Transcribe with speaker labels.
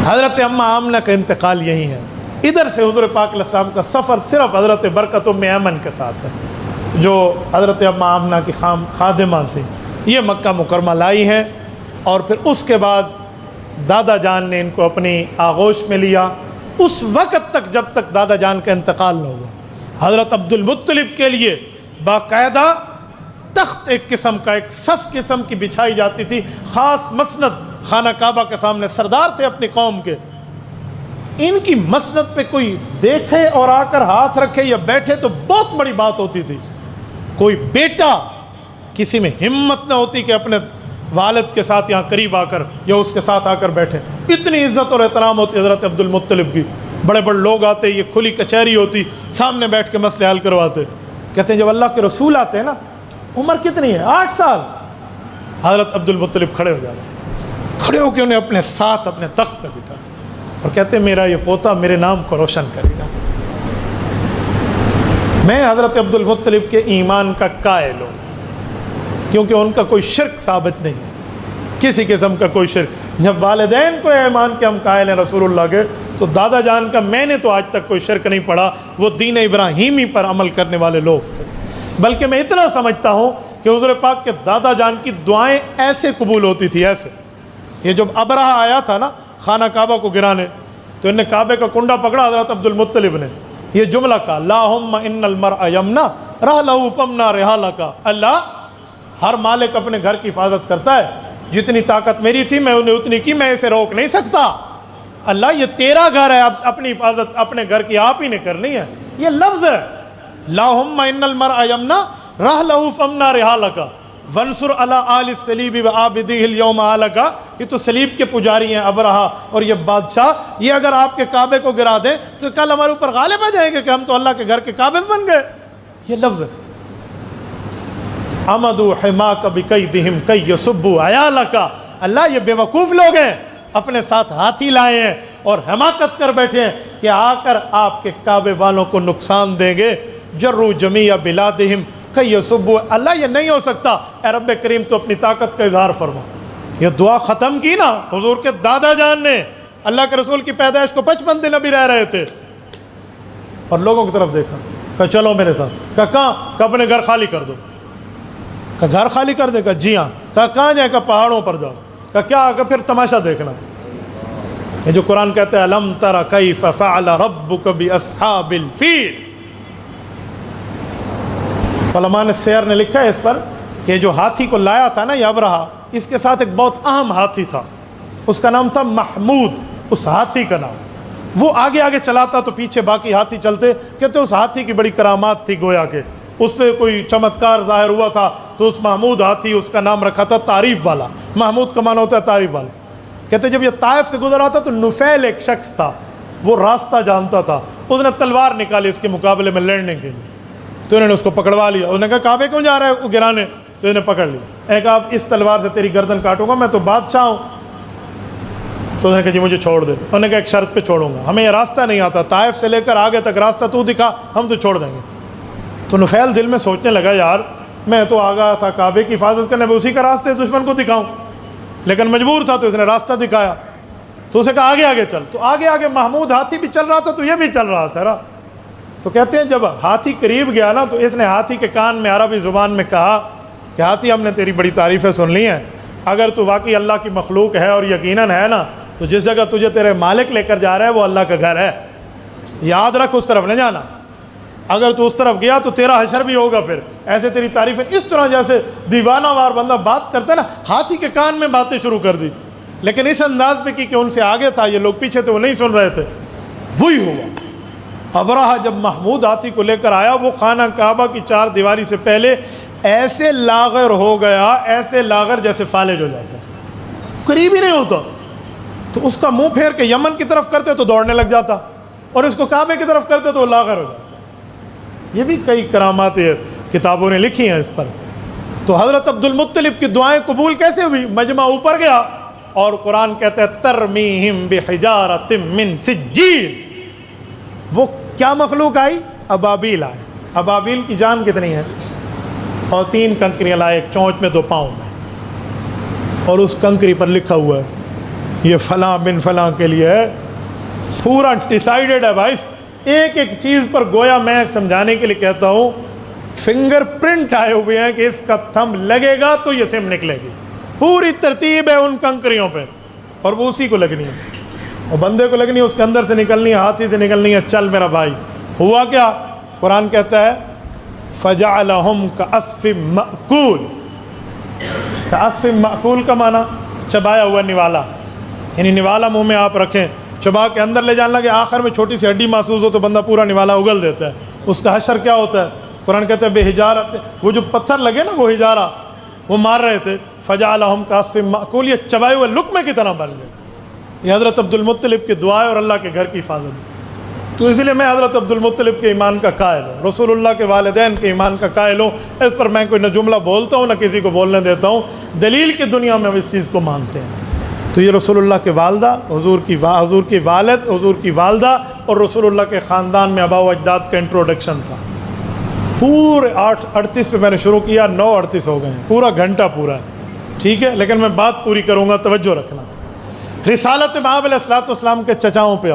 Speaker 1: حضرت اما آمنہ کا انتقال یہی ہے. ادھر سے حضور پاک علیہ السلام کا سفر صرف حضرت برکت ام ایمن کے ساتھ ہے جو حضرت اما آمنہ کی خادمہ تھی. یہ مکہ مکرمہ لائی ہیں اور پھر اس کے بعد دادا جان نے ان کو اپنی آغوش میں لیا. اس وقت تک جب تک دادا جان کا انتقال نہ ہوا حضرت عبد المطلب کے لیے باقاعدہ تخت ایک قسم کا، ایک صف قسم کی بچھائی جاتی تھی، خاص مسند خانہ کعبہ کے سامنے. سردار تھے اپنی قوم کے، ان کی مسند پہ کوئی دیکھے اور آ کر ہاتھ رکھے یا بیٹھے تو بہت بڑی بات ہوتی تھی. کوئی بیٹا کسی میں ہمت نہ ہوتی کہ اپنے والد کے ساتھ یہاں قریب آ کر یا اس کے ساتھ آ کر بیٹھے. اتنی عزت اور احترام ہوتی حضرت عبد المطلب کی. بڑے بڑے لوگ آتے، یہ کھلی کچہری ہوتی، سامنے بیٹھ کے مسئلے حل کرواتے. کہتے ہیں جب اللہ کے رسول آتے ہیں نا، عمر کتنی ہے؟ 8 سال. حضرت عبد المطلب کھڑے ہو جاتے، کھڑے ہو کے انہیں اپنے ساتھ اپنے تخت پہ بٹھاتے اور کہتے ہیں میرا یہ پوتا میرے نام کو روشن کرے گا. میں حضرت عبد المطلب کے ایمان کا قائل ہوں کیونکہ ان کا کوئی شرک ثابت نہیں، کسی قسم کا کوئی شرک. جب والدین کو ایمان کے ہم قائل ہیں رسول اللہ کے، تو دادا جان کا میں نے تو آج تک کوئی شرک نہیں پڑھا. وہ دین ابراہیمی پر عمل کرنے والے لوگ تھے. بلکہ میں اتنا سمجھتا ہوں کہ حضور پاک کے دادا جان کی دعائیں ایسے قبول ہوتی تھی، ایسے. یہ جب ابرہہ آیا تھا نا خانہ کعبہ کو گرانے، تو انہوں نے کعبے کا کنڈا پکڑا حضرت عبد المطلب نے، یہ جملہ کہا اللہم ان المرء یمنا رحلہ فمنا رحالک. اللہ، ہر مالک اپنے گھر کی حفاظت کرتا ہے، جتنی طاقت میری تھی میں انہیں اتنی کی، میں اسے روک نہیں سکتا. اللہ یہ تیرا گھر ہے، اب اپنی حفاظت اپنے گھر کی آپ ہی نے کرنی ہے. یہ لفظ ہے اللہم ان المرء یمنا رحلہ فمنا رحالک ونصر علی آل الصلیب وعابدیہ اليوم آلک. یہ تو صلیب کے پجاری ہیں ابرہہ اور یہ بادشاہ، یہ اگر آپ کے کعبے کو گرا دیں تو کل ہمارے اوپر غالب آ جائیں گے کہ ہم تو اللہ کے گھر کے قابض بن گئے. یہ لفظ ہے عمدوا حماک بکیدہم کی یصبوا عیالک. اللہ یہ بے وقوف لوگ ہیں، اپنے ساتھ ہاتھی لائے ہیں اور حماقت کر بیٹھے ہیں کہ آ کر آپ کے کعبے والوں کو نقصان دیں گے. جروا جمیع بلادہم کی یصبوا. اللہ یہ نہیں ہو سکتا. اے رب کریم تو اپنی طاقت کا اظہار فرما. یہ دعا ختم کی نا حضور کے دادا جان نے. اللہ کے رسول کی پیدائش کو 55 دن ابھی رہ رہے تھے اور لوگوں کی طرف دیکھا، کہا چلو میرے ساتھ. کہا کہاں؟ کہا اپنے گھر خالی کر دو. کہا گھر خالی کر دے؟ کہا جی ہاں. کہا کہاں جائے؟ کہا پہاڑوں پر جاؤ. کہا کیا؟ کہا پھر تماشا دیکھنا. یہ جو قرآن کہتا ہے الم تر کیف فعل ربک باصحاب الفیل. علماء نے سیر نے لکھا ہے اس پر کہ جو ہاتھی کو لایا تھا نا یہ ابرہہ، اس کے ساتھ ایک بہت اہم ہاتھی تھا، اس کا نام تھا محمود. اس ہاتھی کا نام، وہ آگے آگے چلاتا تو پیچھے باقی ہاتھی چلتے. کہتے اس ہاتھی کی بڑی کرامات تھی، گویا کہ اس پہ کوئی چمتکار ظاہر ہوا تھا، تو اس محمود ہاتھی اس کا نام رکھا تھا تعریف والا. محمود کا معنی ہوتا ہے تعریف والا. کہتے جب یہ طائف سے گزر آتا تو نفیل ایک شخص تھا، وہ راستہ جانتا تھا، اس نے تلوار نکالی اس کے مقابلے میں لڑنے کے لیے. تو انہوں نے اس کو پکڑوا لیا. انہوں نے کہا کعبے کیوں جا رہا ہے وہ گرانے؟ تو انہوں نے پکڑ لیا. ایک آپ اس تلوار سے تیری گردن کاٹوں گا، میں تو بادشاہ ہوں. تو انہوں نے کہا جی مجھے چھوڑ دے. انہوں نے کہا ایک شرط پہ چھوڑوں گا، ہمیں یہ راستہ نہیں آتا، طائف سے لے کر آگے تک راستہ تو دکھا، ہم تو چھوڑ دیں گے. تو نفیل دل میں سوچنے لگا یار میں تو آگا تھا کعبے کی حفاظت کرنے، میں اسی کا راستے دشمن کو دکھاؤں، لیکن مجبور تھا تو اس نے راستہ دکھایا. تو اسے کہا آگے آگے چل. تو آگے آگے محمود ہاتھی بھی چل رہا تھا تو یہ بھی چل رہا تھا نا. تو کہتے ہیں جب ہاتھی قریب گیا نا تو اس نے ہاتھی کے کان میں عربی زبان میں کہا کہ ہاتھی ہم نے تیری بڑی تعریفیں سن لی ہیں، اگر تو واقعی اللہ کی مخلوق ہے اور یقیناً ہے نا تو جس جگہ تجھے تیرے مالک لے کر جا رہا ہے وہ اللہ کا گھر ہے، یاد رکھ اس طرف نہیں جانا. اگر تو اس طرف گیا تو تیرا حشر بھی ہوگا. پھر ایسے تیری تعریفیں اس طرح جیسے دیوانہ وار بندہ بات کرتا ہے نا، ہاتھی کے کان میں باتیں شروع کر دی، لیکن اس انداز میں کی کہ ان سے آگے تھا، یہ لوگ پیچھے تھے وہ نہیں سن رہے تھے. وہی ہوا. ابرہہ جب محمود ہاتھی کو لے کر آیا وہ خانہ کعبہ کی 4 دیواری سے پہلے ایسے لاغر ہو گیا، ایسے لاغر جیسے فالج ہو جاتا ہے، قریب ہی نہیں ہوتا. تو اس کا منہ پھیر کے یمن کی طرف کرتے تو دوڑنے لگ جاتا اور اس کو کعبے کی طرف کرتے تو وہ لاغر ہو جاتا. یہ بھی کئی کرامات کتابوں نے لکھی ہیں اس پر. تو حضرت عبد المطلب کی دعائیں قبول کیسے ہوئی؟ مجمع اوپر گیا اور قرآن کہتا ہے ترمیہم بحجارۃ من سجیل. وہ کیا مخلوق آئی؟ ابابیل آئے. ابابیل کی جان کتنی ہے؟ اور 3 کنکریاں لائے، ایک چونچ میں 2 پاؤں میں، اور اس کنکری پر لکھا ہوا ہے یہ فلاں بن فلاں کے لیے ہے، پورا ڈیسائیڈڈ ہے بھائی. ایک ایک چیز پر گویا میں سمجھانے کے لیے کہتا ہوں فنگر پرنٹ آئے ہوئے ہیں کہ اس کا تھم لگے گا تو یہ سم نکلے گی. پوری ترتیب ہے ان کنکریوں پہ، اور وہ اسی کو لگنی ہے، اور بندے کو لگنی ہے، اس کے اندر سے نکلنی ہے، ہاتھی سے نکلنی ہے. چل میرا بھائی، ہوا کیا؟ قرآن کہتا ہے فَجَعَلَهُمْ كَعَصْفٍ مَأْكُولٍ. كَعَصْفٍ مَأْكُولٍ کا معنی چبایا ہوا نوالا، یعنی نوالا منہ میں آپ رکھیں، چبا کے اندر لے جانا لگے، آخر میں چھوٹی سی ہڈی محسوس ہو تو بندہ پورا نوالا اگل دیتا ہے. اس کا حشر کیا ہوتا ہے؟ قرآن کہتا ہے بے حجارت، وہ جو پتھر لگے نا، وہ حجارہ وہ مار رہے تھے. فَجَعَلَهُمْ كَعَصْفٍ مَأْكُولٍ، یہ چبائے ہوئے لقمے کی طرح بن گئے. یہ حضرت عبد المطلب کی دعا ہے اور اللہ کے گھر کی حفاظت. تو اس لیے میں حضرت عبد المطلب کے ایمان کا قائل ہوں، رسول اللہ کے والدین کے ایمان کا قائل ہوں. اس پر میں کوئی نہ جملہ بولتا ہوں نہ کسی کو بولنے دیتا ہوں، دلیل کی دنیا میں ہم اس چیز کو مانتے ہیں. تو یہ رسول اللہ کے والدہ، حضور کی والد، حضور کی والدہ اور رسول اللہ کے خاندان میں آباء و اجداد کا انٹروڈکشن تھا. پورے 8:38 پہ میں نے شروع کیا، 9:38 ہو گئے ہیں، پورا گھنٹہ پورا ہے. ٹھیک ہے، لیکن میں بات پوری کروں گا، توجہ رکھنا. رسالت مآب علیہ الصلوۃ والسلام کے چچاؤں پہ